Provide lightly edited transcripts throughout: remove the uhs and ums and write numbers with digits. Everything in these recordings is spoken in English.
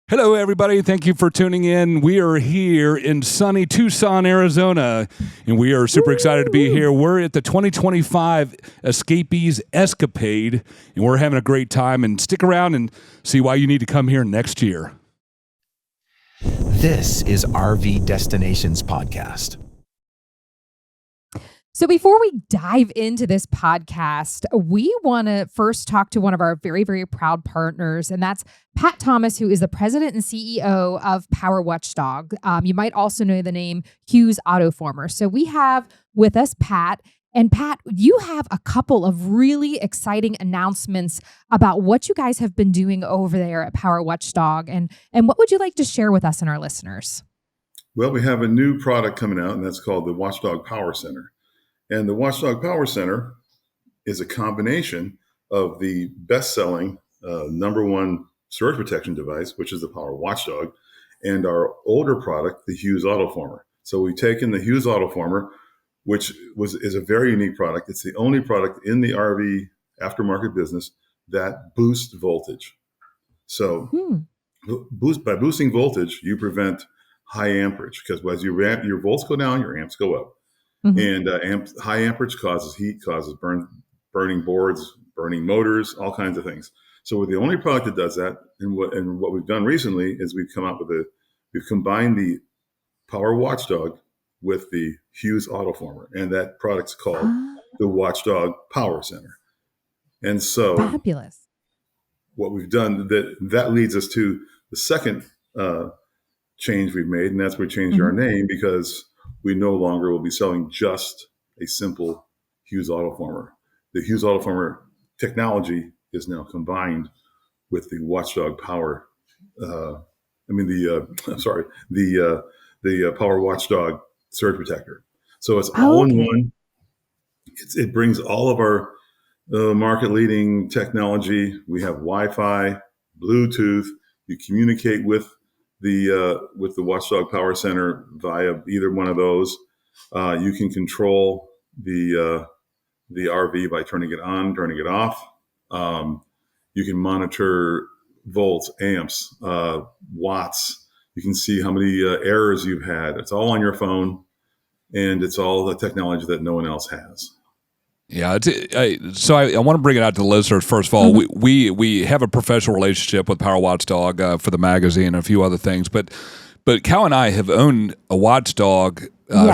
Hello, everybody. Thank you for tuning in. We are here in sunny Tucson, Arizona, and we are super excited to be here. We're at the 2025 Escapade, and we're having a great time. And stick around and see why you need to come here next year. This is RV Destinations Podcast. So before we dive into this podcast, we want to first talk to one of our very, very proud partners, and that's Pat Thomas, who is the president and CEO of Power Watchdog. You might also know the name Hughes Autoformers. So we have with us Pat. And Pat, you have a couple of really exciting announcements about what you guys have been doing over there at Power Watchdog. And what would you like to share with us and our listeners? Well, we have a new product coming out, and that's called the Watchdog Power Center. And the Watchdog Power Center is a combination of the best-selling #1 surge protection device, which is the Power Watchdog, and our older product, the Hughes Autoformer. So we've taken the Hughes Autoformer, which is a very unique product. It's the only product in the RV aftermarket business that boosts voltage. So by boosting voltage, you prevent high amperage, because as your volts go down, your amps go up. And high amperage causes heat, causes burning boards, burning motors, all kinds of things. So we're the only product that does that. And what we've done recently is we've combined the Power Watchdog with the Hughes Autoformer, and that product's called the Watchdog Power Center. And so, fabulous. What we've done that leads us to the second change we've made, and that's we changed our name, because we no longer will be selling just a simple Hughes Autoformer. The Hughes Autoformer technology is now combined with the Watchdog Power. The Power Watchdog surge protector. So it's all in one. It brings all of our market-leading technology. We have Wi-Fi, Bluetooth. You communicate with the Watchdog Power Center via either one of those. You can control the RV by turning it on, turning it off. You can monitor volts, amps, watts. You can see how many errors you've had. It's all on your phone, and it's all the technology that no one else has. Yeah, so I want to bring it out to the listeners. First of all, we have a professional relationship with Power Watchdog for the magazine and a few other things, but Cal and I have owned a Watchdog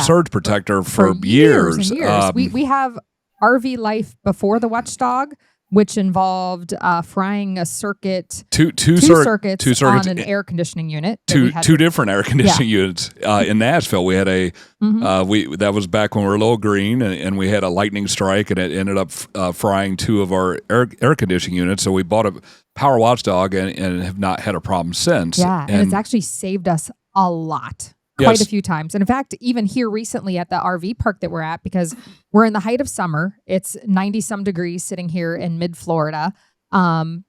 surge protector for years. And years. We have RV life before the Watchdog, which involved frying a circuit, two circuits on an air conditioning unit. Two different air conditioning units in Nashville. We had that was back when we were a little green, and we had a lightning strike, and it ended up frying two of our air conditioning units. So we bought a Power Watchdog and have not had a problem since. Yeah, and it's actually saved us a lot. Quite a few times. And in fact, even here recently at the RV park that we're at, because we're in the height of summer, it's 90 some degrees sitting here in mid-Florida. And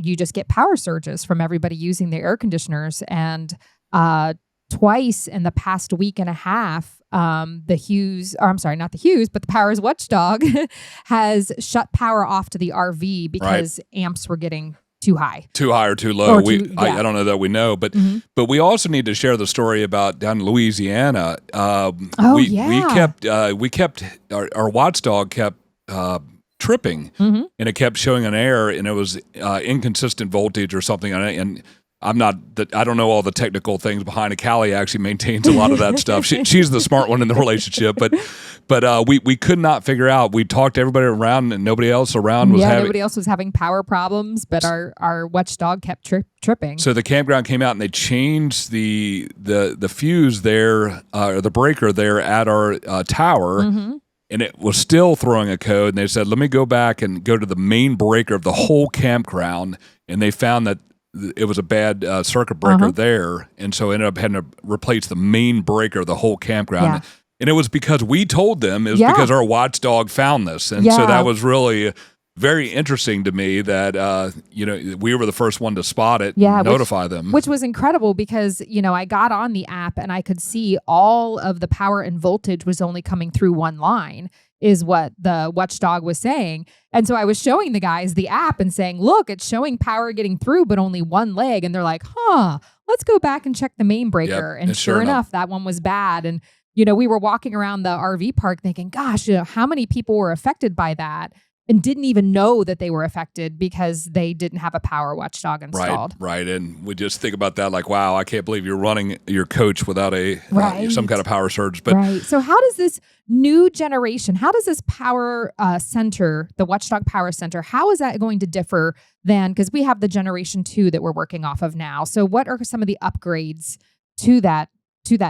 you just get power surges from everybody using their air conditioners. And twice in the past week and a half, the Power Watchdog has shut power off to the RV because amps were getting too high or too low. I don't know that we know, but we also need to share the story about down in Louisiana. We kept our Watchdog kept tripping, and it kept showing an error, and it was inconsistent voltage or something on it. And I don't know all the technical things behind it. Caly actually maintains a lot of that stuff. She's the smart one in the relationship, but we could not figure out. We talked to everybody around, and nobody else around was nobody else was having power problems, but our Watchdog kept tripping. So the campground came out and they changed the fuse there, or the breaker there at our tower. And it was still throwing a code, and they said, let me go back and go to the main breaker of the whole campground, and they found that it was a bad circuit breaker there, and so ended up having to replace the main breaker of the whole campground. And it was because we told them, it was because our Watchdog found this. And so that was really very interesting to me that, we were the first one to spot it and notify them. Which was incredible because, I got on the app and I could see all of the power and voltage was only coming through one line. is what the Watchdog was saying. And so I was showing the guys the app and saying, look, it's showing power getting through, but only one leg. And they're like, let's go back and check the main breaker. Yep. And sure enough, that one was bad. And, we were walking around the RV park thinking, gosh, how many people were affected by that and didn't even know that they were affected because they didn't have a Power Watchdog installed. Right. And we just think about that like, wow, I can't believe you're running your coach without some kind of power surge. But right. So how does this new generation, how does this Power Center, the Watchdog Power Center, how is that going to differ than, because we have the Generation 2 that we're working off of now. So what are some of the upgrades to that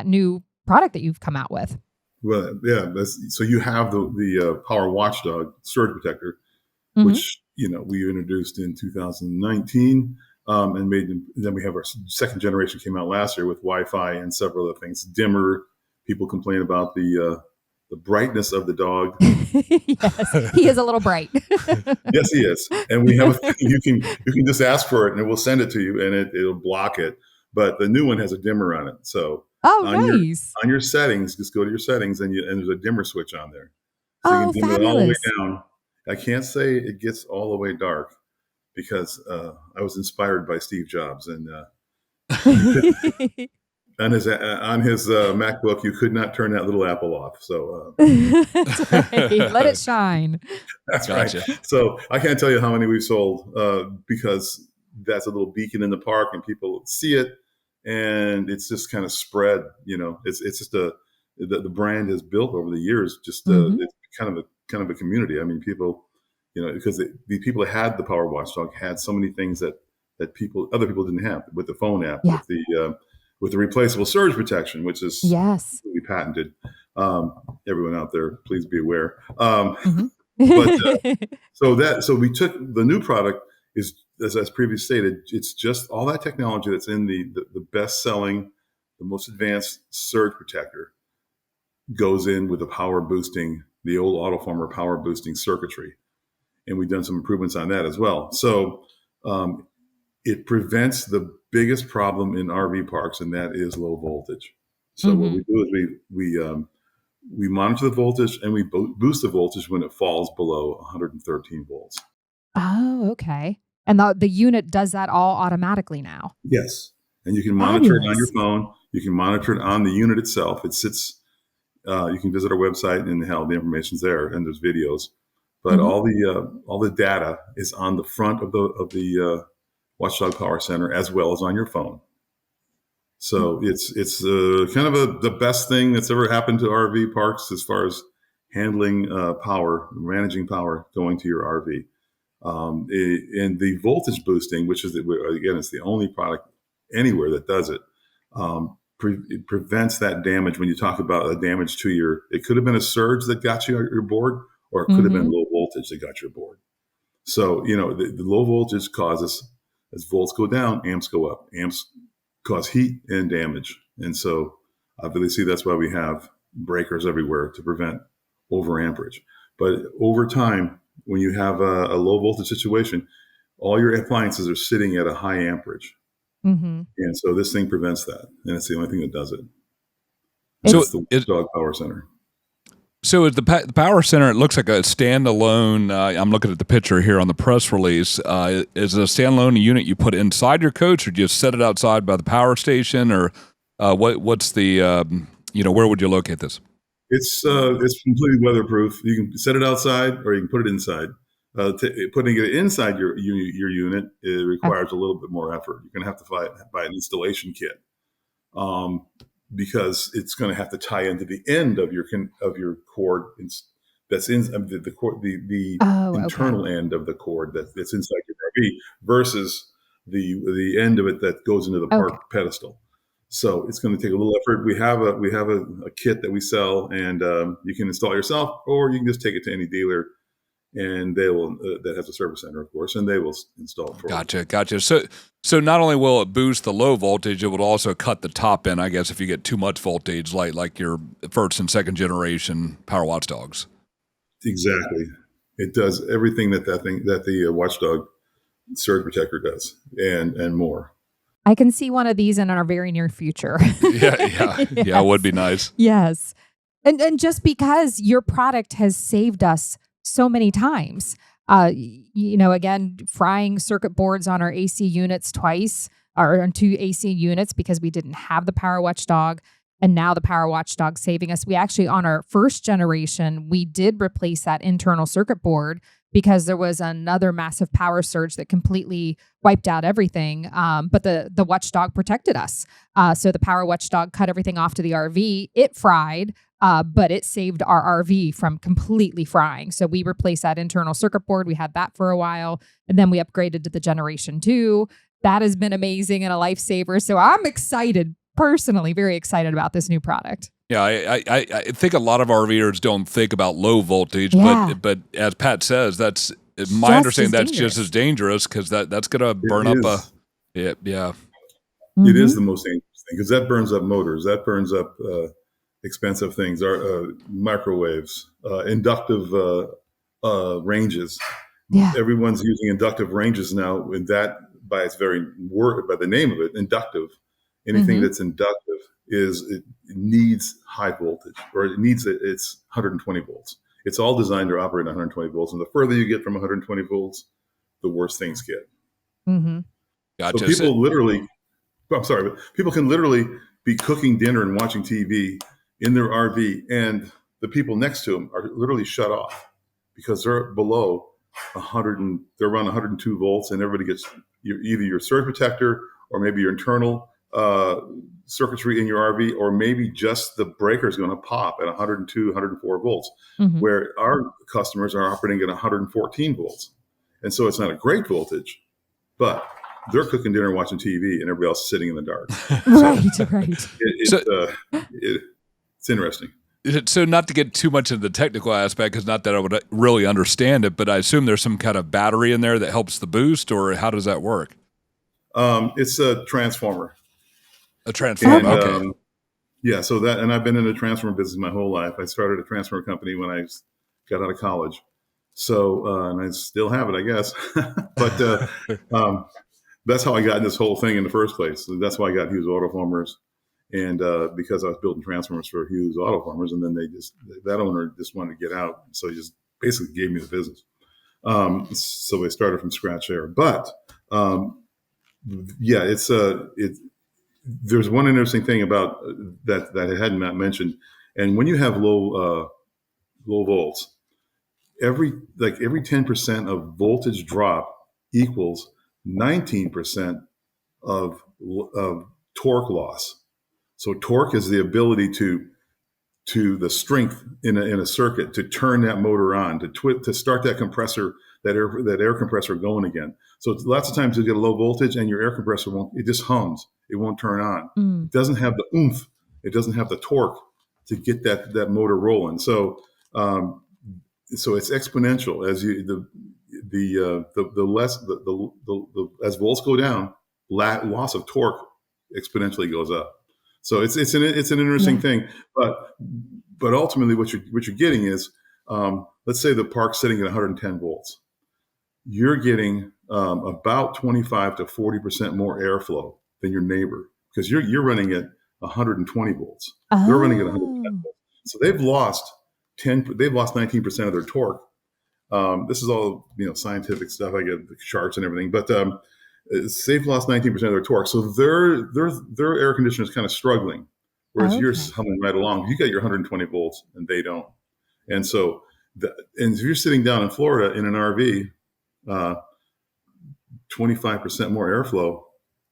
new product that you've come out with? Well, yeah. So you have the Power Watchdog surge protector, Mm-hmm. which we introduced in 2019, and then we have our second generation came out last year with Wi-Fi and several other things. Dimmer. People complain about the brightness of the dog. Yes, he is a little bright. Yes, he is. And we have you can just ask for it and it will send it to you and it'll block it. But the new one has a dimmer on it. So nice. On your settings, just go to your settings and there's a dimmer switch on there. So you can dim it all the way down. I can't say it gets all the way dark because I was inspired by Steve Jobs and on his MacBook you could not turn that little apple off. So that's right. Let it shine. That's gotcha. Right. So I can't tell you how many we've sold because that's a little beacon in the park and people see it and it's just kind of spread. It's just the brand has built over the years. Just it's kind of a community. I mean, people, because the people that had the Power Watchdog had so many things that other people didn't have with the phone app, with the replaceable surge protection, which is we patented. Everyone out there, please be aware. But so we took the new product is, as previously stated, it's just all that technology that's in the best selling, the most advanced surge protector goes in with the old Autoformer power boosting circuitry. And we've done some improvements on that as well. So it prevents the biggest problem in RV parks, and that is low voltage. So what we do is we monitor the voltage and we boost the voltage when it falls below 113 volts. Oh, okay. And the unit does that all automatically now? Yes. And you can monitor it on your phone. You can monitor it on the unit itself. It sits, you can visit our website and the information's there and there's videos. But all the data is on the front of the Watchdog Power Center as well as on your phone. So it's kind of the best thing that's ever happened to RV parks as far as handling power, managing power going to your RV. And the voltage boosting, which is again, it's the only product anywhere that does it. It prevents that damage. When you talk about a damage to it could have been a surge that got you your board, or it could have been low voltage that got your board. So the low voltage causes, as volts go down, amps go up. Amps cause heat and damage, and so obviously that's why we have breakers everywhere to prevent overamperage. But over time, when you have a low voltage situation, all your appliances are sitting at a high amperage. And so this thing prevents that. And it's the only thing that does it. So it's the Watchdog Power Center. So at the Power Center, it looks like a standalone, I'm looking at the picture here on the press release. Is it a standalone unit you put inside your coach, or do you just set it outside by the power station, or what's the, where would you locate this? It's completely weatherproof. You can set it outside or you can put it inside. Putting it inside your unit, it requires a little bit more effort. You're going to have to buy an installation kit because it's going to have to tie into the end of your cord that's in the internal end of the cord that's inside your RV versus the end of it that goes into the park pedestal. So it's going to take a little effort. We have a kit that we sell, and you can install it yourself, or you can just take it to any dealer, and they will that has a service center, of course, and they will install it for you. Gotcha. So not only will it boost the low voltage, it would also cut the top end, I guess, if you get too much voltage, like your first and second generation Power Watchdogs. Exactly. It does everything that the Watchdog surge protector does, and more. I can see one of these in our very near future. Yeah, it would be nice. Yes. And just because your product has saved us so many times, again, frying circuit boards on our AC units twice, or on 2 AC units because we didn't have the Power Watchdog, and now the Power Watchdog saving us. We actually, on our first generation, we did replace that internal circuit board because there was another massive power surge that completely wiped out everything. But the Watchdog protected us. So the Power Watchdog cut everything off to the RV. It fried, but it saved our RV from completely frying. So we replaced that internal circuit board. We had that for a while, and then we upgraded to the Generation 2. That has been amazing and a lifesaver. So I'm excited, personally, very excited about this new product. Yeah, I think a lot of RVers don't think about low voltage, but as Pat says, that's my understanding. That's just as dangerous because that's going to burn up a. Yeah. Mm-hmm. It is the most dangerous thing because that burns up motors, that burns up expensive things, microwaves, inductive ranges. Yeah. Everyone's using inductive ranges now, and that by its very word, by the name of it, inductive. Anything that's inductive it needs high voltage, or it's 120 volts. It's all designed to operate at 120 volts, and the further you get from 120 volts, the worse things get. Mm-hmm. Gotcha. So people can literally be cooking dinner and watching TV in their RV, and the people next to them are literally shut off because they're below 100 and they're around 102 volts, and everybody gets either your surge protector or maybe your internal circuitry in your RV, or maybe just the breaker is going to pop at 102, 104 volts, where our customers are operating at 114 volts. And so it's not a great voltage, but they're cooking dinner and watching TV, and everybody else is sitting in the dark. Right. It's interesting. So not to get too much into the technical aspect, because not that I would really understand it, but I assume there's some kind of battery in there that helps the boost, or how does that work? It's a transformer. A transformer, okay. And I've been in the transformer business my whole life. I started a transformer company when I got out of college. So, and I still have it, I guess. But that's how I got in this whole thing in the first place. That's why I got Hughes Autoformers. And because I was building transformers for Hughes Autoformers, and then that owner just wanted to get out. So he just basically gave me the business. So we started from scratch there. But there's one interesting thing about that I hadn't mentioned. And when you have low volts, every 10% of voltage drop equals 19% of torque loss. So torque is the ability to the strength in a circuit to turn that motor on, to start that compressor, that air compressor going again. So lots of times you get a low voltage and your air compressor it just hums. It won't turn on. It doesn't have the oomph. It doesn't have the torque to get that motor rolling. So it's exponential as as volts go down, loss of torque exponentially goes up. So it's an interesting thing, but ultimately what you're getting is, let's say the park's sitting at 110 volts. You're getting about 25 to 40% more airflow than your neighbor because you're running at 120 volts. They're running at 110 volts. So they've lost 19% of their torque. This is all scientific stuff. I get the charts and everything, but they've lost 19% of their torque. So their air conditioner is kind of struggling, whereas yours is humming right along. You got your 120 volts and they don't. And so, and if you're sitting down in Florida in an RV, 25% more airflow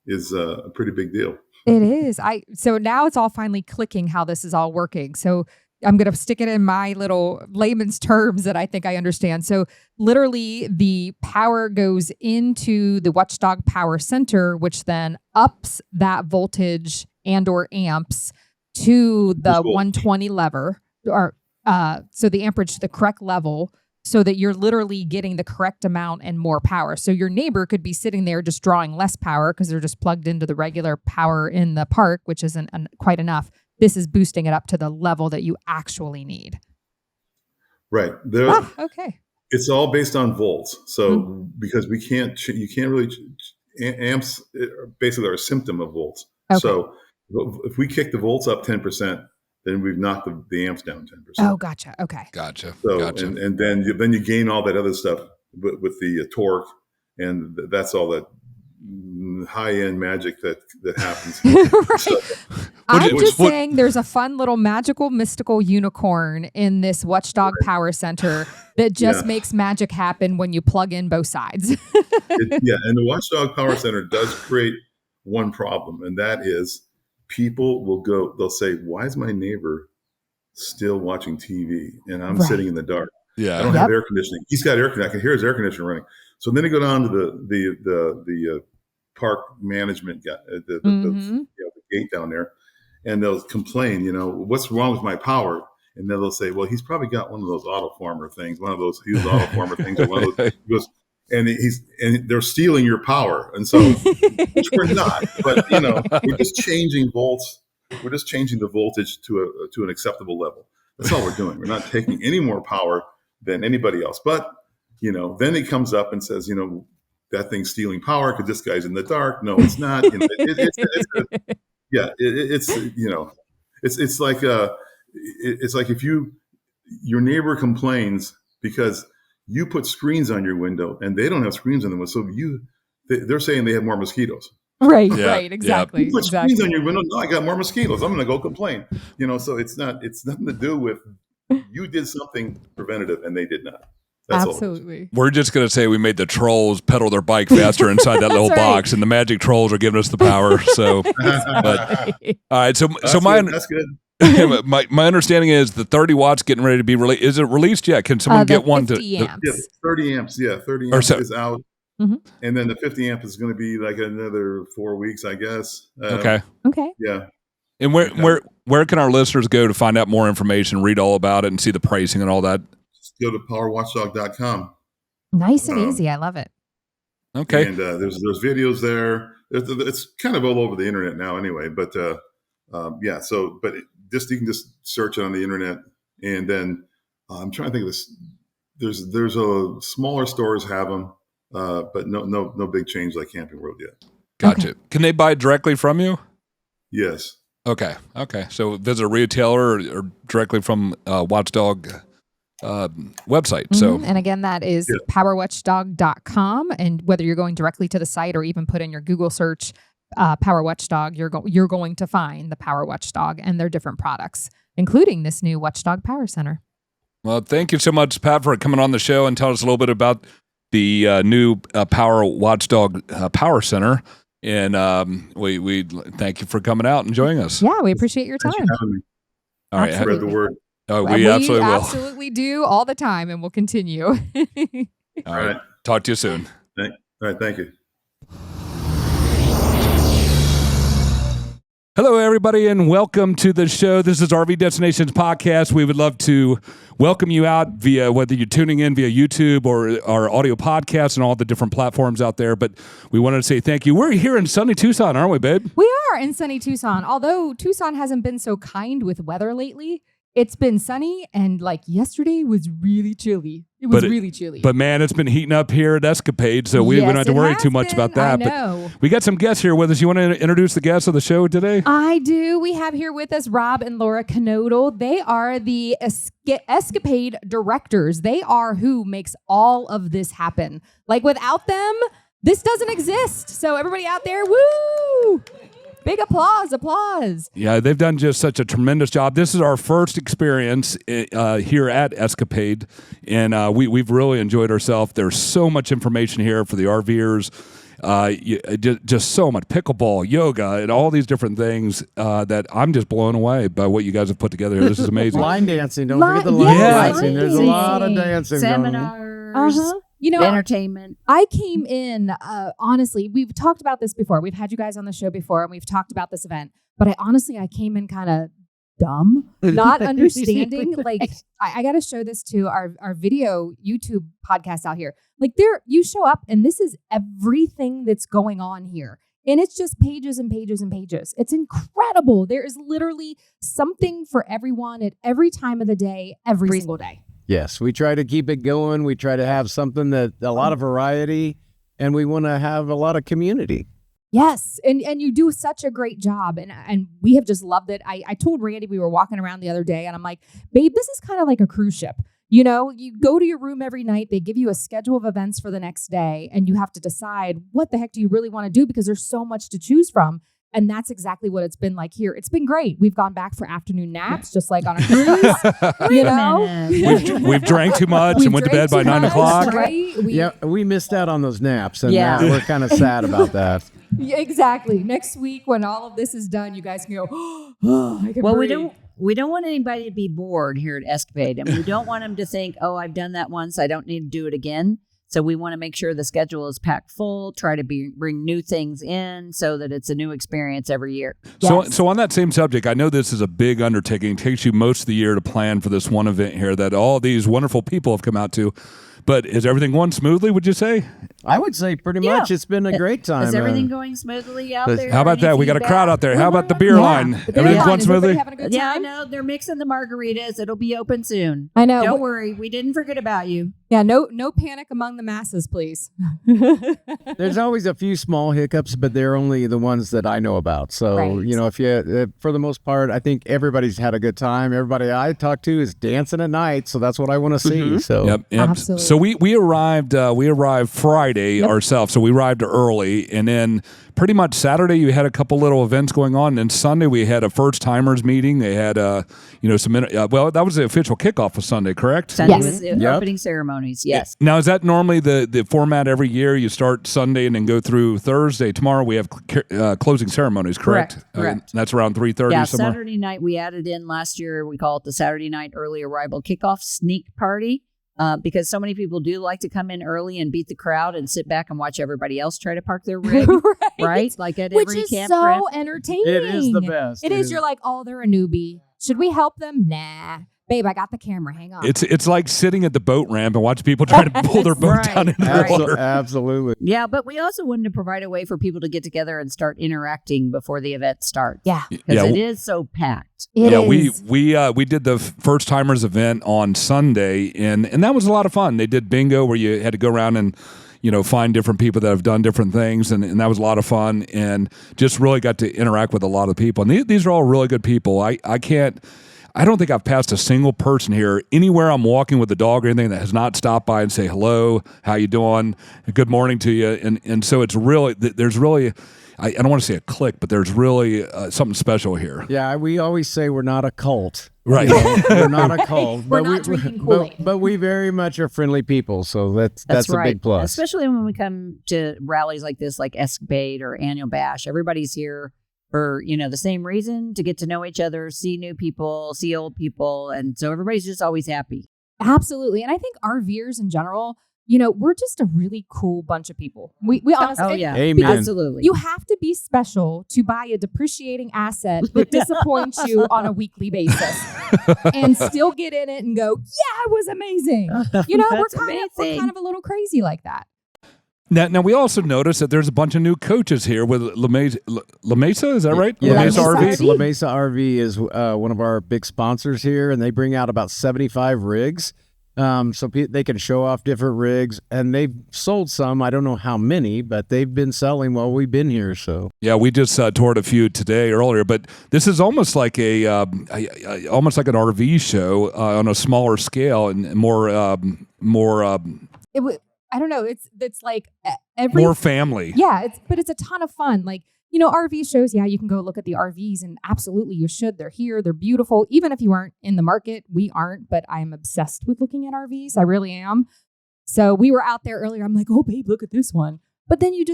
is a pretty big deal. It is. So now it's all finally clicking how this is all working. So I'm going to stick it in my little layman's terms that I think I understand. So literally the power goes into the Watchdog Power Center, which then ups that voltage and or amps to the 120 lever, or so the amperage to the correct level, so that you're literally getting the correct amount and more power. So your neighbor could be sitting there just drawing less power because they're just plugged into the regular power in the park, which isn't quite enough. This is boosting it up to the level that you actually need. Right. Okay. It's all based on volts. So because you can't really, amps basically are a symptom of volts. Okay. So if we kick the volts up 10%, then we've knocked the amps down 10%. Oh, gotcha. Okay. Gotcha. So, Gotcha. and then you gain all that other stuff with the torque, and that's all that high-end magic that happens. Right. So, I'm just saying there's a fun little magical, mystical unicorn in this Watchdog Power Center that just makes magic happen when you plug in both sides. and the Watchdog Power Center does create one problem, and that is people they'll say, why is my neighbor still watching TV and I'm sitting in the dark? Yeah. I don't have air conditioning. He's got air conditioning. I can hear his air conditioner running. So then they go down to the park management guy, the gate down there, and they'll complain, what's wrong with my power? And then they'll say, well, he's probably got one of those Autoformer things, one of those Hughes Autoformer things, or one of those. He goes, and they're stealing your power, and so which we're not, but we're just changing volts. We're just changing the voltage to an acceptable level. That's all we're doing. We're not taking any more power than anybody else. But then it comes up and says, that thing's stealing power because this guy's in the dark. No, it's not. It's like if your neighbor complains because you put screens on your window and they don't have screens on them, so they're saying they have more mosquitoes. Right, right, exactly. You put screens on your window. No, I got more mosquitoes. I'm going to go complain. So it's nothing to do with you did something preventative and they did not. That's absolutely. We're just going to say we made the trolls pedal their bike faster inside that little box, and the magic trolls are giving us the power. So, but all right. So that's good. my understanding is the 30 watts getting ready to be released. Is it released yet? Can someone get one to? Amps. 30 amps. Yeah, 30 amps is out. Mm-hmm. And then the 50 amp is going to be like another 4 weeks, I guess. Okay. Yeah. And where can our listeners go to find out more information, read all about it, and see the pricing and all that? Just go to powerwatchdog.com. Nice and easy. I love it. Okay. And there's videos there. It's kind of all over the internet now, anyway. But So, but you can just search it on the internet, and then I'm trying to think of this. There's a smaller stores have them. But no big change like Camping World yet. Gotcha. Okay. Can they buy directly from you? Yes. Okay. So visit a retailer or directly from Watchdog website. Mm-hmm. So, and again, that is powerwatchdog.com. And whether you're going directly to the site or even put in your Google search Power Watchdog, you're going to find the Power Watchdog and their different products, including this new Watchdog Power Center. Well, thank you so much, Pat, for coming on the show and telling us a little bit about the new Power Watchdog Power Center. And we thank you for coming out and joining us. Yeah, we appreciate your time. Thanks for having me. All right. Spread the word. Oh, we absolutely will. Absolutely do all the time, and we'll continue. All right. Talk to you soon. All right. Thank you. Hello, everybody, and welcome to the show. This is RV Destinations Podcast. We would love to welcome you out via whether you're tuning in via YouTube or our audio podcast and all the different platforms out there. But we wanted to say thank you. We're here in sunny Tucson, aren't we, babe? We are in sunny Tucson. Although Tucson hasn't been so kind with weather lately, it's been sunny, and like yesterday was really chilly. It was really chilly. But man, it's been heating up here at Escapade, so we don't have to worry too much about that. I know. But we got some guests here with us. You want to introduce the guests of the show today? I do. We have here with us Rob and Laura Kernodle. They are the Escapade directors. They are who makes all of this happen. Like without them, this doesn't exist. So everybody out there, woo! Big applause. Yeah, they've done just such a tremendous job. This is our first experience here at Escapade, and we've really enjoyed ourselves. There's so much information here for the RVers, just so much pickleball, yoga, and all these different things that I'm just blown away by what you guys have put together here. This is amazing. Line dancing. Don't forget the line dancing. There's a lot of dancing seminars. Entertainment. I came in, honestly, we've talked about this before. We've had you guys on the show before, and we've talked about this event. But I came in kind of dumb, not understanding. Like, I got to show this to our video YouTube podcast out here. Like, you show up, and this is everything that's going on here. And it's just pages and pages and pages. It's incredible. There is literally something for everyone at every time of the day, every single day. Yes, we try to keep it going. We try to have something a lot of variety, and we want to have a lot of community. Yes. And you do such a great job. And we have just loved it. I told Randy, we were walking around the other day and I'm like, babe, this is kind of like a cruise ship. You know, you go to your room every night. They give you a schedule of events for the next day and you have to decide what the heck do you really want to do because there's so much to choose from. And that's exactly what it's been like here. It's been great. We've gone back for afternoon naps, just like on a cruise. You know, we've drank too much and went to bed by 9 o'clock. Right? We missed out on those naps, and we're kind of sad about that. Yeah, exactly. Next week, when all of this is done, you guys can go, oh, I can breathe. We don't want anybody to be bored here at Escapade. And we don't want them to think, oh, I've done that once. I don't need to do it again. So we want to make sure the schedule is packed full, try to bring new things in so that it's a new experience every year. Yes. So on that same subject, I know this is a big undertaking. It takes you most of the year to plan for this one event here that all these wonderful people have come out to. But is everything going smoothly, would you say? I would say pretty much. It's been a great time. Is everything going smoothly out there? How about that? We got a crowd out there. How about the beer line? Everything's going smoothly? Having a good time? Yeah, I know. They're mixing the margaritas. It'll be open soon. I know. Don't worry. We didn't forget about you. Yeah, no panic among the masses, please. There's always a few small hiccups, but they're only the ones that I know about. So, Right. you know, if you, for the most part, I think everybody's had a good time. Everybody I talk to is dancing at night, so that's what I want to see. So, Yep. Absolutely. So we arrived Friday ourselves. So we arrived early, and then pretty much Saturday you had a couple little events going on, and Sunday we had a first timers meeting. They had some that was the official kickoff of Sunday, correct? Sunday Yes. was the opening ceremonies. Yes. Now is that normally the format every year? You start Sunday and then go through Thursday. Tomorrow we have closing ceremonies, correct? Correct. That's around 3:30 Yeah, somewhere. Saturday night we added in last year. We call it the Saturday night early arrival kickoff sneak party. Because so many people do like to come in early and beat the crowd and sit back and watch everybody else try to park their rig, right? Like at Which every is campground. so entertaining. it is the best. It is. You're like, oh, they're a newbie. Should we help them? Nah. Babe, I got the camera. Hang on. It's like sitting at the boat ramp and watch people try to pull their boat Right. down into the water. Absolutely. Yeah, but we also wanted to provide a way for people to get together and start interacting before the event starts. Yeah. Because it is so packed. It is. we did the first timers event on Sunday, and that was a lot of fun. They did bingo where you had to go around and find different people that have done different things, and that was a lot of fun, and just really got to interact with a lot of people. And these are all really good people. I don't think I've passed a single person here anywhere I'm walking with the dog or anything that has not stopped by and say hello, how you doing, good morning to you, and so it's really there's really. I don't want to say a clique, but there's really something special here. Yeah, we always say we're not a cult. Right. We're not a cult. We're not drinking Kool-Aid. But we very much are friendly people, so that's a right. big plus. Especially when we come to rallies like this, like Escapade or Annual Bash. Everybody's here for, the same reason, to get to know each other, see new people, see old people. And so everybody's just always happy. Absolutely. And I think RVers in general, we're just a really cool bunch of people. We honestly, Oh, yeah. Amen. Absolutely. you have to be special to buy a depreciating asset that disappoints you on a weekly basis and still get in it and go, yeah, it was amazing. We're kind of a little crazy like that. Now we also noticed that there's a bunch of new coaches here with La Mesa, is that right? Yeah, La Mesa RV? La Mesa RV is one of our big sponsors here, and they bring out about 75 rigs. So they can show off different rigs, and they've sold some. I don't know how many, but they've been selling while we've been here. So Yeah, we just toured a few today earlier, but this is almost like almost like an RV show on a smaller scale and more. I don't know. It's like every More family. Yeah, it's a ton of fun. Like, RV shows, yeah, you can go look at the RVs, and absolutely you should. They're here. They're beautiful. Even if you aren't in the market, we aren't, but I'm obsessed with looking at RVs. I really am. So we were out there earlier. I'm like, oh, babe, look at this one. But then you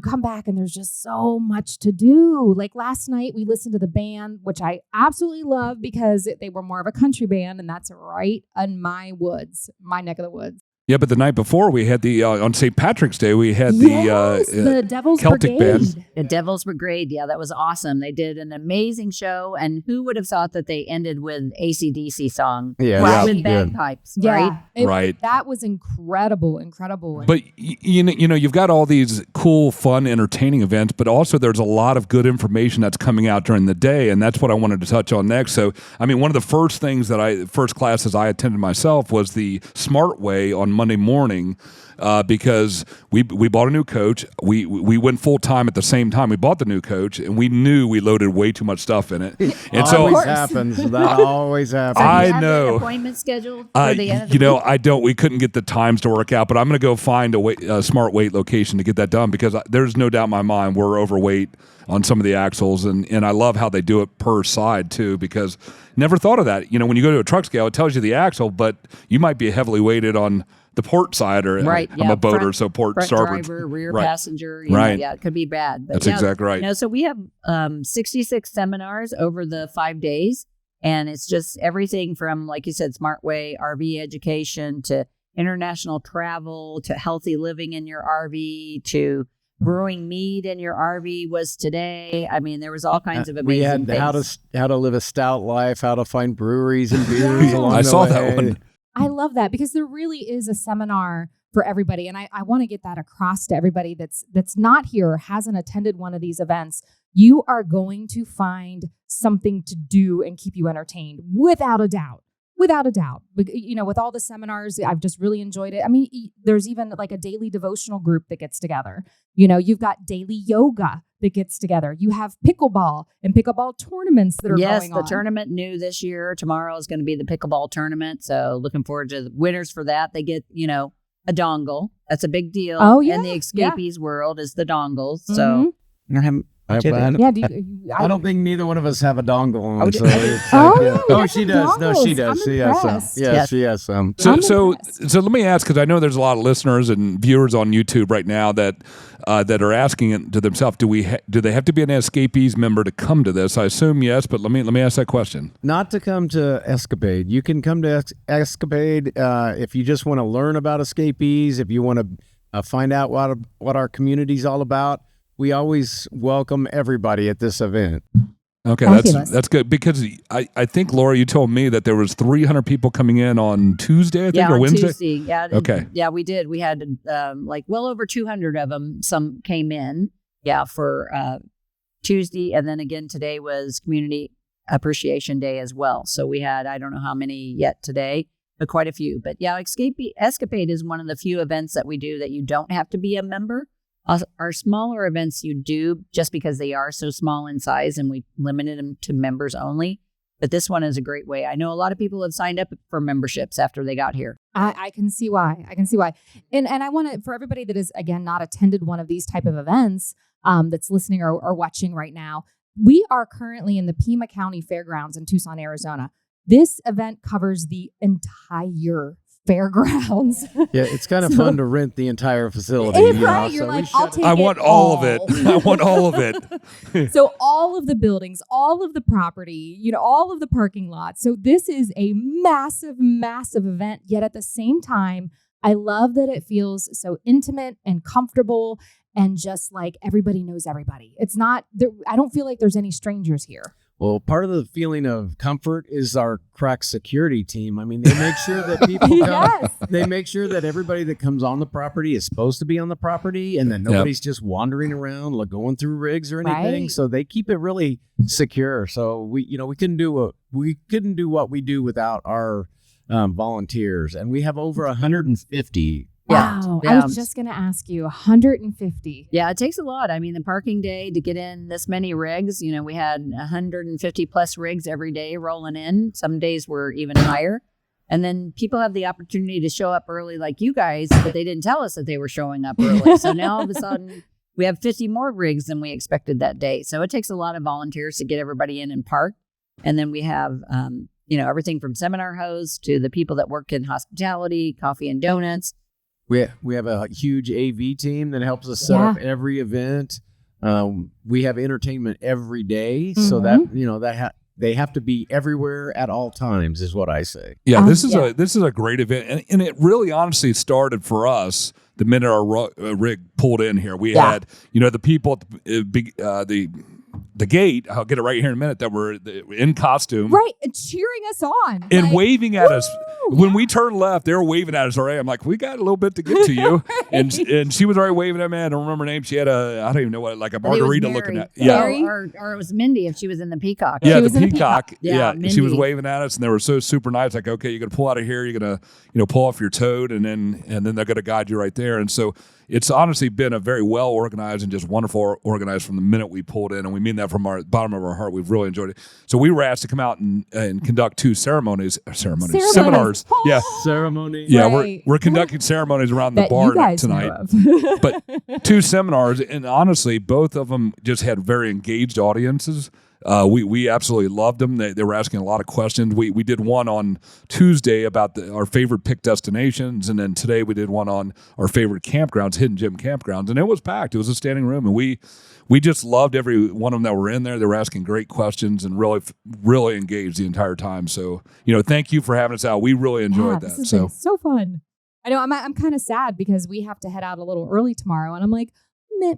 come back and there's just so much to do. Like last night we listened to the band, which I absolutely love because they were more of a country band, and that's right in my neck of the woods. Yeah, but the night before we had on St. Patrick's Day we had the Devil's Celtic Brigade. band. The Devil's Brigade. Yeah, that was awesome. They did an amazing show. And who would have thought that they ended with AC/DC song with bagpipes, right? Right. That was incredible. But you've got all these cool, fun, entertaining events, but also there's a lot of good information that's coming out during the day, and that's what I wanted to touch on next. So, I mean, one of the first classes I attended myself was the Smart Way on Monday morning. because we bought a new coach. We went full time at the same time. We bought the new coach, and we knew we loaded way too much stuff in it. And so always happens. That always happens. So do you I have know. an appointment scheduled for the end of the week? I don't. We couldn't get the times to work out, but I'm going to go find a smart weight location to get that done because there's no doubt in my mind we're overweight on some of the axles, and I love how they do it per side too, because never thought of that. You know, when you go to a truck scale, it tells you the axle, but you might be heavily weighted on the port side, or Right, I'm a boater, so port front starboard. driver, rear Right. passenger. You know, Right. yeah, it could be bad. But That's yeah, exactly right. You know, so we have 66 seminars over the 5 days, and it's just everything from, like you said, smart way, RV education, to international travel, to healthy living in your RV, to brewing mead in your RV was today. I mean, there was all kinds of amazing We had things. how to live a stout life, how to find breweries and beers along I the saw way. that one. I love that because there really is a seminar for everybody. And I want to get that across to everybody that's not here or hasn't attended one of these events. You are going to find something to do and keep you entertained without a doubt. Without a doubt. You know, with all the seminars, I've just really enjoyed it. I mean, there's even like a daily devotional group that gets together. You know, you've got daily yoga that gets together. You have pickleball and pickleball tournaments that are going on. Yes, the tournament new this year. Tomorrow is going to be the pickleball tournament. So looking forward to the winners for that. They get, you know, a dongle. That's a big deal. Oh, yeah. In the escapees world is the dongles. Mhm. So I don't think neither one of us have a dongle on. Oh, so do- it's Oh, like, yeah, oh, we she got does. No, she dongles. does. I'm She has some. impressed. Yes, Yes. she has some. I'm So impressed. let me ask, because I know there's a lot of listeners and viewers on YouTube right now that are asking it to themselves, do they have to be an Escapees member to come to this? I assume yes, but let me ask that question. Not to come to Escapade. You can come to Escapade if you just want to learn about escapees, if you want to find out what our community's all about. We always welcome everybody at this event. Okay, Fabulous. that's good, because I think, Laura, you told me that there was 300 people coming in on Tuesday, I think, yeah, or on Wednesday. Tuesday. Yeah. Okay. Yeah, we did. We had like well over 200 of them. Some came in. Yeah, for Tuesday, and then again today was Community Appreciation Day as well. So we had, I don't know how many yet today, but quite a few. But yeah, Escapade is one of the few events that we do that you don't have to be a member. Our smaller events you do, just because they are so small in size, and we limited them to members only. But this one is a great way. I know a lot of people have signed up for memberships after they got here. I can see why. And I want to, for everybody that is, again, not attended one of these type of events, that's listening or watching right now, we are currently in the Pima County Fairgrounds in Tucson, Arizona. This event covers the entire fairgrounds. Yeah, it's kind of So- fun to rent the entire facility. Right, you know, you're so we like, should- I'll take I it want all of it. all. I want all of it. So all of the buildings, all of the property, you know, all of the parking lots. So this is a massive, massive event. Yet at the same time, I love that it feels so intimate and comfortable and just like everybody knows everybody. It's not, I don't feel like there's any strangers here. Well, part of the feeling of comfort is our crack security team. I mean, they make sure that people come. Yes. They make sure that everybody that comes on the property is supposed to be on the property, and that nobody's just wandering around, like going through rigs or anything. Right. So they keep it really secure. So we couldn't do what we do without our volunteers, and we have over 150. Wow. I Yeah. was just going to ask you 150. Yeah, it takes a lot. I mean, the parking day to get in this many rigs, you know, we had 150 plus rigs every day rolling in. Some days were even higher. And then people have the opportunity to show up early like you guys, but they didn't tell us that they were showing up early. So now all of a sudden we have 50 more rigs than we expected that day. So it takes a lot of volunteers to get everybody in and park. And then we have, you know, everything from seminar hosts to the people that work in hospitality, coffee and donuts. We have a huge AV team that helps us set up every event. We have entertainment every day, so that they have to be everywhere at all times, is what I say. Yeah, this is a great event, and it really honestly started for us the minute our rig pulled in here. We had the people at the the gate. I'll get it right here in a minute. That we're in costume, right, cheering us on and like, waving at us. woo, When we turned left, they were waving at us already. I'm like, we got a little bit to get to you, and she was already waving at me. I don't remember her name. She had I don't even know what, like a margarita looking at. Yeah, Mary? or it was Mindy if she was in the Peacock. Yeah, She the was in the peacock. Peacock. Yeah, Yeah, she was Mindy. waving at us, and they were so super nice. Like, okay, you're gonna pull out of here. You're gonna, pull off your toad, and then they're gonna guide you right there. And so it's honestly been a very well organized and just wonderful organized from the minute we pulled in, and we mean that from our bottom of our heart. We've really enjoyed it. So we were asked to come out and conduct 2 seminars. Oh. Yeah, Ceremony. yeah, Right. we're conducting ceremonies around the that bar you guys tonight. know of. But 2 seminars, and honestly, both of them just had very engaged audiences. We absolutely loved them. They were asking a lot of questions. We did one on Tuesday about our favorite pick destinations, and then today we did one on our favorite campgrounds, hidden gem campgrounds, and it was packed. It was a standing room, and we just loved every one of them that were in there. They were asking great questions and really engaged the entire time. So, thank you for having us out. We really enjoyed This that. has So. been so fun. I know I'm kind of sad because we have to head out a little early tomorrow, and I'm like, meh.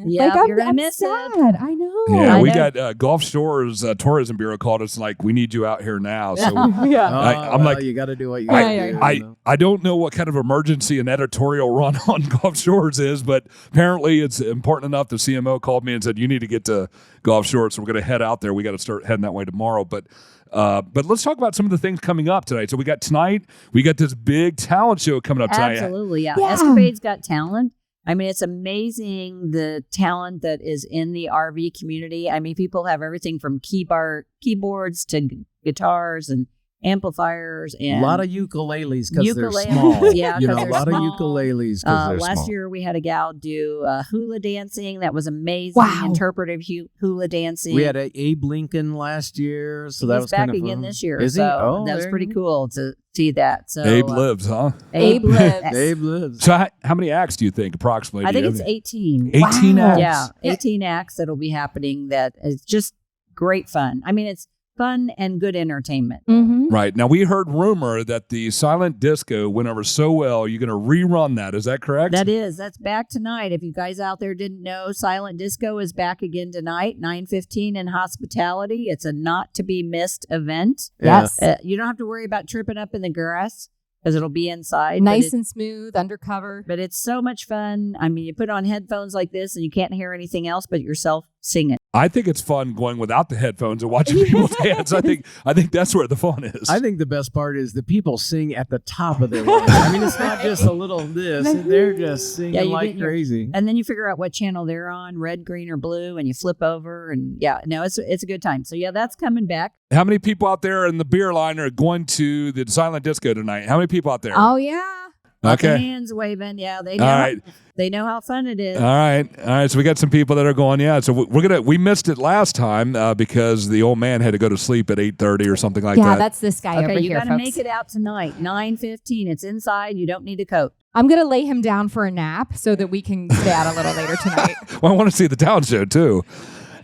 Yeah, like, you're gonna I'm miss sad. it. I know. Yeah, I we know. got Gulf Shores Tourism Bureau called us like, we need you out here now. So yeah. I'm like, you got to do what you I- got to do. I, you know? I don't know what kind of emergency an editorial run on Gulf Shores is, but apparently it's important enough. The CMO called me and said, you need to get to Gulf Shores. So we're going to head out there. We got to start heading that way tomorrow. But let's talk about some of the things coming up tonight. So we got this big talent show coming up tonight. Absolutely, yeah. Yeah. Escapade's got talent. I mean, it's amazing the talent that is in the RV community. I mean, people have everything from keyboards to guitars and amplifiers and A lot of ukuleles because they're Ukuleles, small. yeah, you 'cause know, a they're lot small. of ukuleles because they're last small. year we had a gal do hula dancing. That was amazing. Wow. Interpretive hula dancing. We had Abe Lincoln last year, so that He's was back kind of again fun. this year. Is he? So Oh, that was there pretty you go. cool to see that. So Abe lives, huh? Abe lives. Abe lives. So how many acts do you think approximately? I do you think have? it's 18. 18 Wow. acts. Yeah, 18 acts that'll be happening. That is just great fun. I mean, it's fun and good entertainment. Mm-hmm. Right. Now, we heard rumor that the silent disco went over so well, you're going to rerun that. Is that correct? That's back tonight. If you guys out there didn't know, Silent Disco is back again tonight, 9:15 in Hospitality. It's a not to be missed event. Yeah. Yes. You don't have to worry about tripping up in the grass because it'll be inside. Nice and smooth, undercover. But it's so much fun. I mean, you put on headphones like this and you can't hear anything else but yourself singing. I think it's fun going without the headphones and watching people dance. I think that's where the fun is. I think the best part is the people sing at the top of their lungs. I mean, it's not just a little this; they're just singing Yeah, you like get your- crazy. And then you figure out what channel they're on, red, green, or blue, and you flip over. And yeah, no, it's a good time. So yeah, that's coming back. How many people out there in the beer line are going to the silent disco tonight? How many people out there? Oh yeah. Lots of Okay. hands waving. Yeah, they know. All right. They know how fun it is. All right. So we got some people that are going. Yeah. So we missed it last time because the old man had to go to sleep at 8:30 or something like Yeah, that. that's this guy over Okay, you here, got to folks. make it out tonight. 9:15. It's inside. You don't need a coat. I'm gonna lay him down for a nap so that we can stay out a little later tonight. Well, I want to see the talent show too,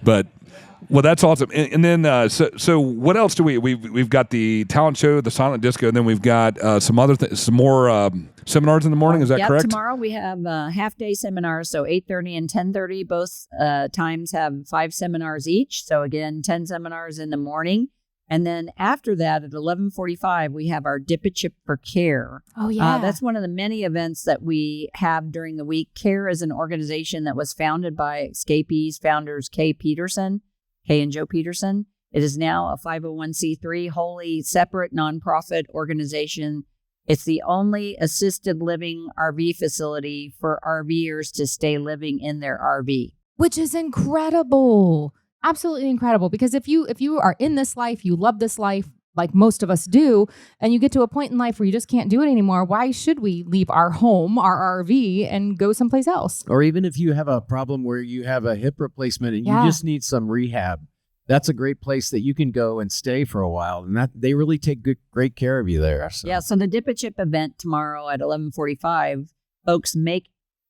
but. Well, that's awesome. And then, so what else do we've got the talent show, the silent disco, and then we've got some more seminars in the morning. Is that Yep, correct? tomorrow we have half-day seminars, so 8:30 and 10:30. Both times have 5 seminars each. So again, 10 seminars in the morning. And then after that, at 11:45, we have our Dip a Chip for Care. Oh yeah. That's one of the many events that we have during the week. CARE is an organization that was founded by Escapees founders Kay and Joe Peterson. It is now a 501c3, wholly separate nonprofit organization. It's the only assisted living RV facility for RVers to stay living in their RV. Which is incredible. Absolutely incredible. Because if you are in this life, you love this life like most of us do, and you get to a point in life where you just can't do it anymore, why should we leave our home, our RV, and go someplace else? Or even if you have a problem where you have a hip replacement and Yeah. you just need some rehab, that's a great place that you can go and stay for a while. And that they really take great care of you there. So. Yeah, so the Dip a Chip event tomorrow at 11:45, folks make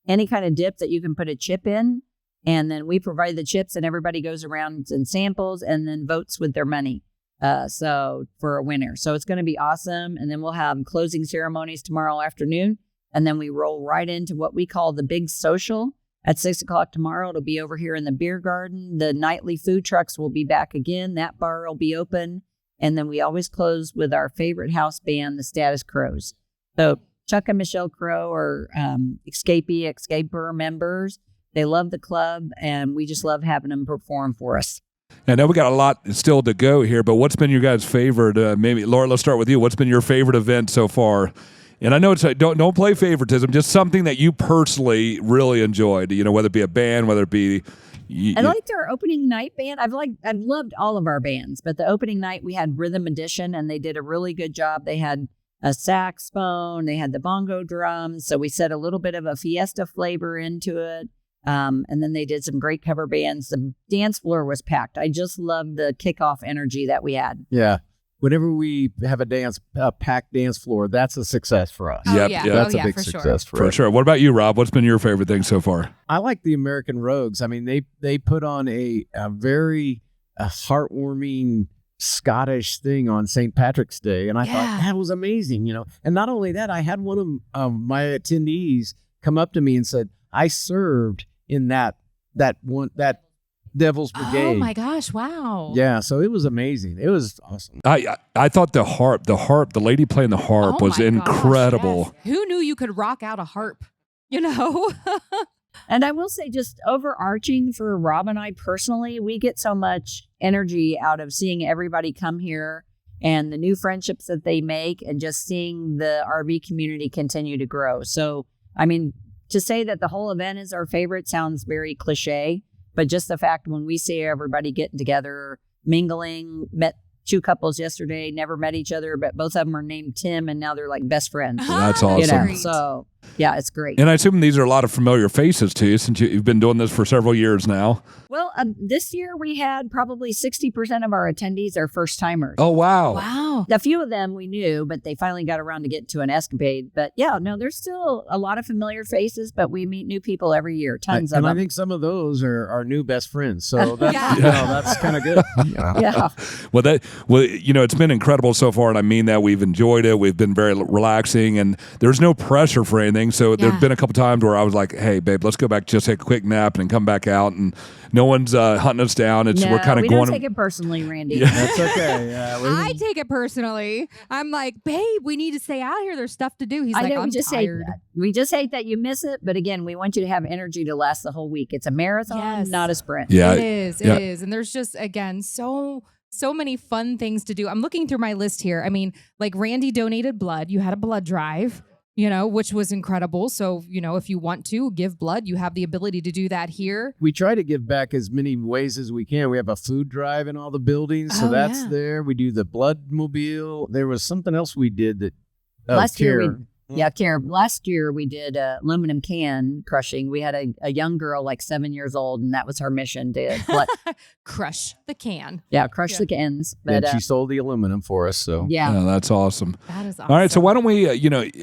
any kind of dip that you can put a chip in, and then we provide the chips, and everybody goes around and samples and then votes with their money. So for a winner. So it's going to be awesome. And then we'll have closing ceremonies tomorrow afternoon. And then we roll right into what we call the big social. At 6 o'clock tomorrow, it'll be over here in the beer garden. The nightly food trucks will be back again. That bar will be open. And then we always close with our favorite house band, the Status Crows. So Chuck and Michelle Crow are Escaper members. They love the club, and we just love having them perform for us. I know we got a lot still to go here, but what's been your guys' favorite? Maybe Laura, let's start with you. What's been your favorite event so far? And I know it's don't play favoritism, just something that you personally really enjoyed. Whether it be a band, whether it be. I liked our opening night band. I've loved all of our bands, but the opening night we had Rhythm Edition, and they did a really good job. They had a saxophone, they had the bongo drums, so we set a little bit of a Fiesta flavor into it. And then they did some great cover bands. The dance floor was packed. I just loved the kickoff energy that we had. Yeah. Whenever we have a packed dance floor, that's a success for us. Oh, Yep, yeah. yep. That's a yeah, big for success sure. for us. Sure. What about you, Rob? What's been your favorite thing so far? I like the American Rogues. I mean, they put on a very heartwarming Scottish thing on St. Patrick's Day, and I thought that was amazing. And not only that, I had one of my attendees come up to me and said, "I served in that Devil's Brigade." Oh my gosh! Wow. Yeah, so it was amazing. It was awesome. I thought the lady playing the harp was my incredible. Gosh, yes. Who knew you could rock out a harp? And I will say, just overarching for Rob and I personally, we get so much energy out of seeing everybody come here and the new friendships that they make, and just seeing the RV community continue to grow. So, I mean, to say that the whole event is our favorite sounds very cliche, but just the fact when we see everybody getting together, mingling, met 2 couples yesterday, never met each other, but both of them are named Tim, and now they're like best friends. That's awesome. So yeah, it's great. And I assume these are a lot of familiar faces to you, since you've been doing this for several years now. Well, this year we had probably 60% of our attendees are first timers. Oh, wow. Wow. A few of them we knew, but they finally got around to get to an Escapade. But yeah, no, there's still a lot of familiar faces, but we meet new people every year, tons of and them. I think some of those are our new best friends. So that's, Yeah. that's kind of good. Yeah. Well, it's been incredible so far, and I mean that. We've enjoyed it. We've been very relaxing, and there's no pressure for anything. So there's been a couple times where I was like, "Hey, babe, let's go back, just take a quick nap, and come back out." And no one's hunting us down. We're kind of we going. don't take it personally, Randy. Yeah. That's okay. Yeah, I take it personally. I'm like, babe, we need to stay out here. There's stuff to do. He's like, I'm tired. We just hate that you miss it. But again, we want you to have energy to last the whole week. It's a marathon, Yes. not a sprint. Yeah, It is. It is. And there's just, again, so many fun things to do. I'm looking through my list here. I mean, like Randy donated blood. You had a blood drive, which was incredible. So, if you want to give blood, you have the ability to do that here. we try to give back as many ways as we can. We have a food drive in all the buildings, so that's there. We do the blood mobile. There was something else we did that Last year care. Karen, last year we did aluminum can crushing. We had a young girl, like 7 years old, and that was her mission to Crush the can. crush the cans. But And she sold the aluminum for us. So yeah. Oh, that's awesome. That is awesome. All right, so why don't we?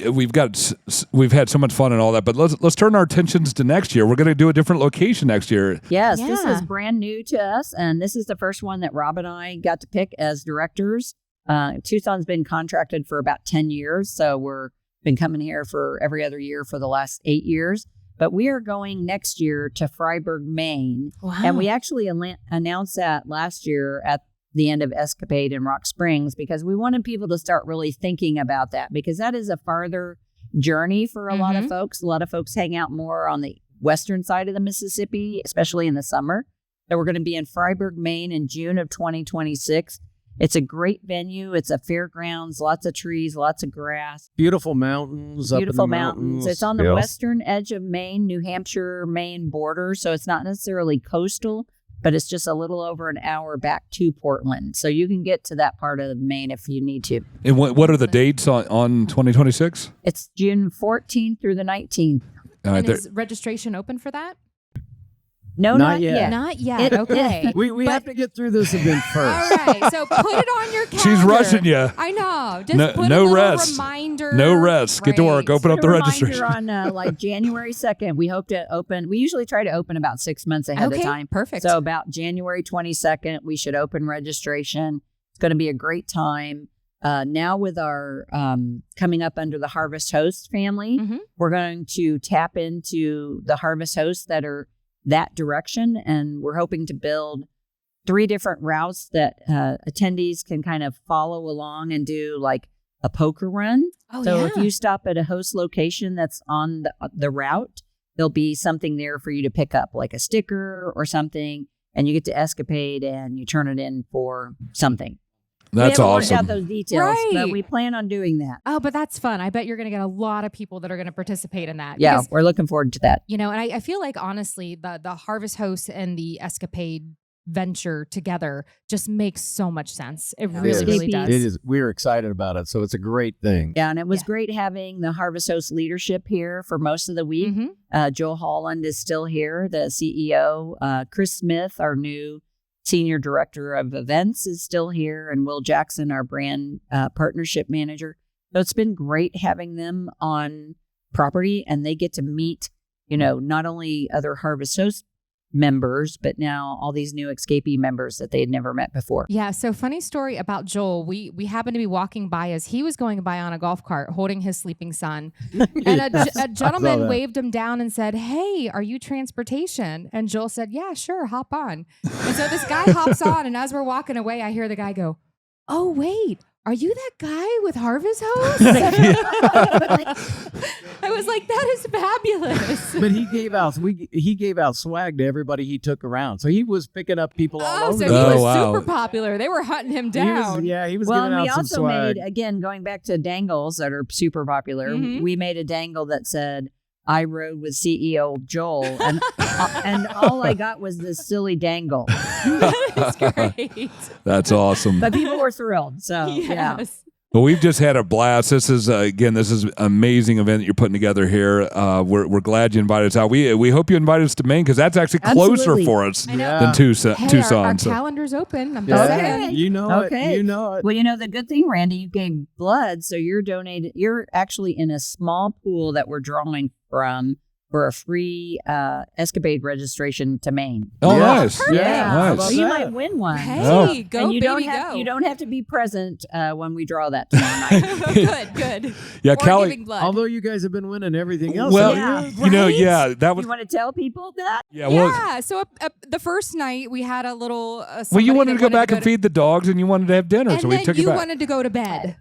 We've had so much fun and all that, but let's turn our attentions to next year. We're going to do a different location next year. Yes, this Yeah. is brand new to us, and this is the first one that Rob and I got to pick as directors. Tucson's been contracted for about 10 years, so we're been coming here for every other year for the last 8 years. But we are going next year to Freiburg, Maine. Wow. And we actually announced that last year at the end of Escapade in Rock Springs, because we wanted people to start really thinking about that, because that is a farther journey for a lot of folks. A lot of folks hang out more on the western side of the Mississippi, especially in the summer. So we're going to be in Freiburg, Maine in June of 2026. It's a great venue. It's a fairgrounds, lots of trees, lots of grass. beautiful mountains. Beautiful up in the mountains. It's on the western edge of Maine, New Hampshire, Maine border. So it's not necessarily coastal, but it's just a little over an hour back to Portland. So you can get to that part of Maine if you need to. And what are the dates on 2026? It's June 14th through the 19th. All right, And there- is registration open for that? No, Not not yet. yet. Not yet. Okay. We have to get through this event first. All right. So put it on your calendar. She's rushing you. I know. Just No- put no a little rest. reminder. No rest. Get to work. Open up Put the a reminder registration. on like January 2nd. We hope to open. We usually try to open about 6 months ahead Okay, of time. perfect. So about January 22nd, we should open registration. It's going to be a great time. Now with our coming up under the Harvest Host family, we're going to tap into the Harvest Hosts that are that direction. And we're hoping to build 3 different routes that attendees can kind of follow along and do like a poker run. So if you stop at a host location that's on the route, there'll be something there for you to pick up, like a sticker or something, and you get to Escapade and you turn it in for something. That's we haven't awesome. worked out those details, but we plan on doing that. Oh, but that's fun. I bet you're going to get a lot of people that are going to participate in that. Yeah, because, we're looking forward to that. and I feel like, honestly, the Harvest Host and the Escapade venture together just makes so much sense. It really, really does. It is. We're excited about it. So it's a great thing. Yeah, and it was great having the Harvest Host leadership here for most of the week. Joe Holland is still here, the CEO. Chris Smith, our new Senior Director of Events, is still here, and Will Jackson, our brand partnership manager. So it's been great having them on property, and they get to meet, not only other Harvest Host members, but now all these new Escapee members that they had never met before. Yeah. So funny story about Joel. We happened to be walking by as he was going by on a golf cart holding his sleeping son. And a gentleman waved him down and said, "Hey, are you transportation?" And Joel said, "Yeah, sure, hop on." And so this guy hops on, and as we're walking away, I hear the guy go, "Oh, wait. Are you that guy with Harvest Host?" I was like, "That is fabulous." But he gave out swag to everybody he took around. So he was picking up people all over. So the he place. was super popular. They were hunting him down. He was Well, giving and out we some also swag. made, again, going back to dangles that are super popular, we made a dangle that said, "I rode with CEO Joel," and and all I got was this silly dangle. That's great. That's awesome. But people were thrilled. So yeah. Well, we've just had a blast. This is this is an amazing event that you're putting together here. We're glad you invited us out. We hope you invite us to Maine because that's actually closer Absolutely. for us know. than Tucson. Hey, our so. calendar's open. I'm just saying. You know it. Okay. You know it. Well, the good thing, Randy, you gave blood, so you're actually in a small pool that we're drawing from for a free Escapade registration to Maine. Oh, Yeah. nice. Yeah. Nice. So you might win one. Hey, go, and you baby, you go. don't have to be present when we draw that tomorrow night. Good. Yeah, Or Caly. giving blood. Although you guys have been winning everything else. Well, Yeah. that was. You want to tell people that? Yeah, well, Yeah. So the first night we had a little. well, somebody you wanted that to go back and feed the dogs, and you wanted to have dinner, and so we then took you you back. wanted to go to bed.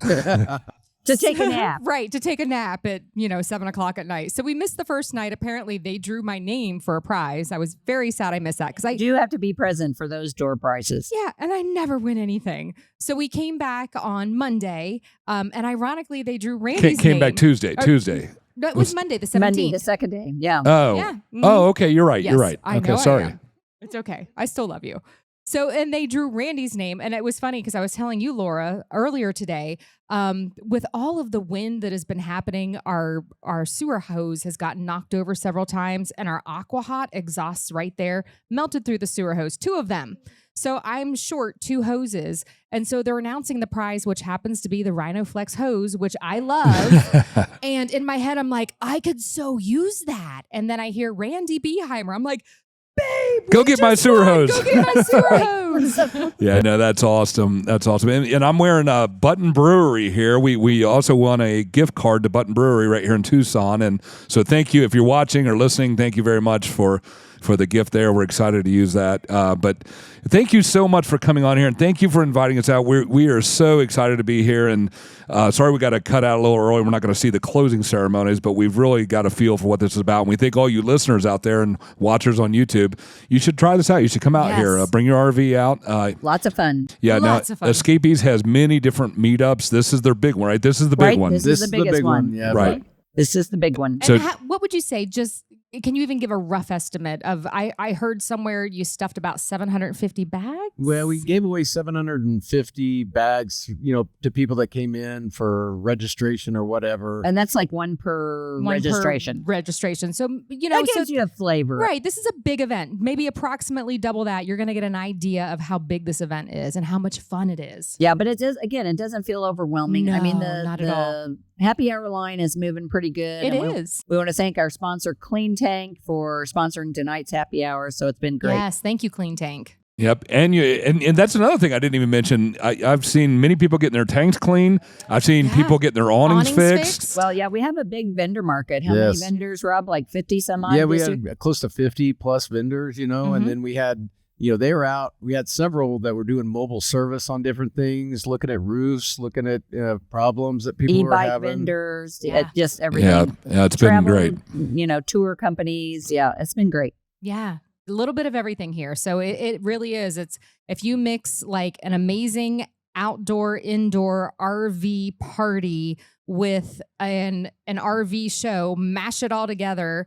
To take a nap. Right, to take a nap at 7:00 at night. So we missed the first night. Apparently, they drew my name for a prize. I was very sad I missed that because I You do have to be present for those door prizes. Yeah, and I never win anything. So we came back on Monday, and ironically, they drew Randy's Came name. back Tuesday. No, it was Monday, the 17th. Monday, the second day. Yeah. Oh. Yeah. Oh, okay. You're right. Yes, You're right. I Okay, know I sorry. am. It's okay. I still love you. So, and they drew Randy's name. And it was funny because I was telling you, Laura, earlier today, with all of the wind that has been happening, our sewer hose has gotten knocked over several times, and our AquaHot exhausts right there melted through the sewer hose, 2 of them. So I'm short 2 hoses. And so they're announcing the prize, which happens to be the RhinoFlex hose, which I love. And in my head, I'm like, I could so use that. And then I hear Randy Beheimer. I'm like, babe, Go get my sewer hose. Go get my sewer hose. Yeah, no, that's awesome. That's awesome. And I'm wearing a Button Brewery here. We also won a gift card to Button Brewery right here in Tucson. And so thank you if you're watching or listening. Thank you very much for the gift there. We're excited to use that. But thank you so much for coming on here, and thank you for inviting us out. We are so excited to be here, and sorry we got to cut out a little early. We're not going to see the closing ceremonies, but we've really got a feel for what this is about. And we think all you listeners out there and watchers on YouTube, you should try this out. You should come out here. Bring your RV out. Lots of fun. Yeah, Lots of fun. Escapees has many different meetups. This is their big one, right? This is the big one. This is the biggest one. Yeah, Right. This is the big one. And So- what would you say? Just can you even give a rough estimate of? I heard somewhere you stuffed about 750 bags. Well, we gave away 750 bags, to people that came in for registration or whatever. And that's like one per One per registration. registration. So That gives you a flavor. Right. This is a big event. Maybe approximately double that. You're going to get an idea of how big this event is and how much fun it is. Yeah, but it doesn't feel overwhelming. I mean, No, not at all. the happy hour line is moving pretty good. It and is. We want to thank our sponsor, Clean Tank, for sponsoring tonight's happy hour. So it's been great. Yes. Thank you, Clean Tank. Yep, and that's another thing I didn't even mention. I've seen many people getting their tanks clean. I've seen people getting their awnings fixed. Well, yeah, we have a big vendor market. How many vendors, Rob? Like 50 some odd? Yeah, we had close to 50 plus vendors, and then we had, they were out. We had several that were doing mobile service on different things, looking at roofs, looking at problems that people were having. E-bike vendors, just everything. Yeah, it's been great. Tour companies. Yeah, it's been great. Yeah. A little bit of everything here. So it really is. It's if you mix like an amazing outdoor, indoor RV party with an RV show, mash it all together,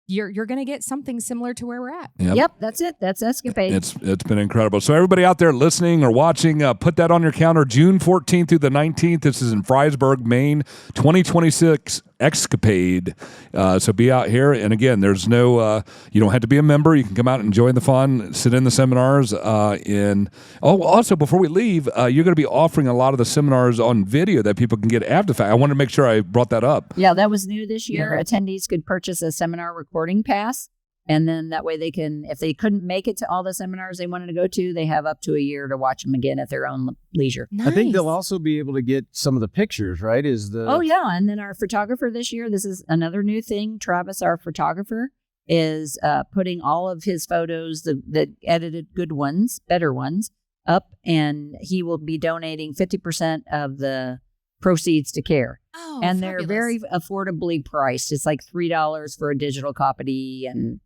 you're going to get something similar to where we're at. Yep, that's it. That's Escapade. It's been incredible. So everybody out there listening or watching, put that on your calendar. June 14th through the 19th. This is in Fryersburg, Maine, 2026 Escapade. So be out here. And again, there's no, you don't have to be a member. You can come out and join the fun, sit in the seminars. Also, before we leave, you're going to be offering a lot of the seminars on video that people can get after the fact. I wanted to make sure I brought that up. Yeah, that was new this year. Attendees could purchase a seminar recording pass. And then that way they can, if they couldn't make it to all the seminars they wanted to go to, they have up to a year to watch them again at their own leisure. Nice. I think they'll also be able to get some of the pictures, right? Oh, yeah. And then our photographer this year, this is another new thing. Travis, our photographer, is putting all of his photos, the edited good ones, better ones, up. And he will be donating 50% of the proceeds to CARE. Oh, and fabulous. They're very affordably priced. It's like $3 for a digital copy and,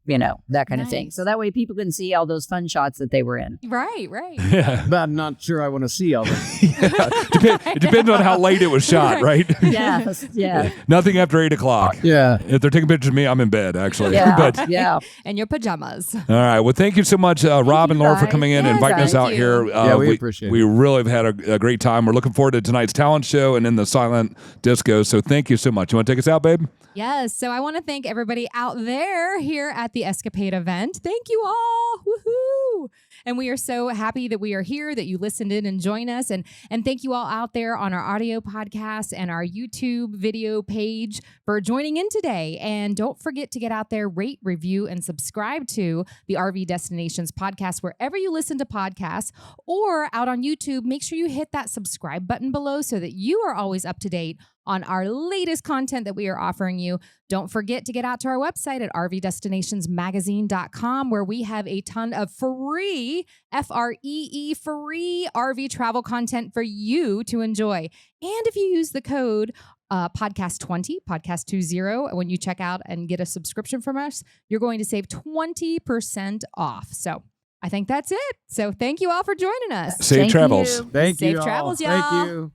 that kind of thing. So that way people can see all those fun shots that they were in. Right. Yeah. But I'm not sure I want to see all that. It depends on how late it was shot, right? Yeah. Nothing after 8 o'clock. Yeah. If they're taking pictures of me, I'm in bed, actually. Yeah. And your pajamas. All right. Well, thank you so much, Rob and Laura, for coming in and inviting us out here. We appreciate it. We really have had a great time. We're looking forward to tonight's talent show and then the silent disco. So thank you so much. You want to take us out, babe? Yes. So I want to thank everybody out there here at the Escapade event. Thank you all. Woohoo! And we are so happy that we are here, that you listened in and join us. And thank you all out there on our audio podcast and our YouTube video page for joining in today. And don't forget to get out there, rate, review, and subscribe to the RV Destinations podcast wherever you listen to podcasts, or out on YouTube. Make sure you hit that subscribe button below so that you are always up to date on our latest content that we are offering you. Don't forget to get out to our website at rvdestinationsmagazine.com, where we have a ton of free, free RV travel content for you to enjoy. And if you use the code podcast20, podcast20, when you check out and get a subscription from us, you're going to save 20% off. So I think that's it. So thank you all for joining us. Safe travels. Thank you. Safe travels, y'all. Thank you.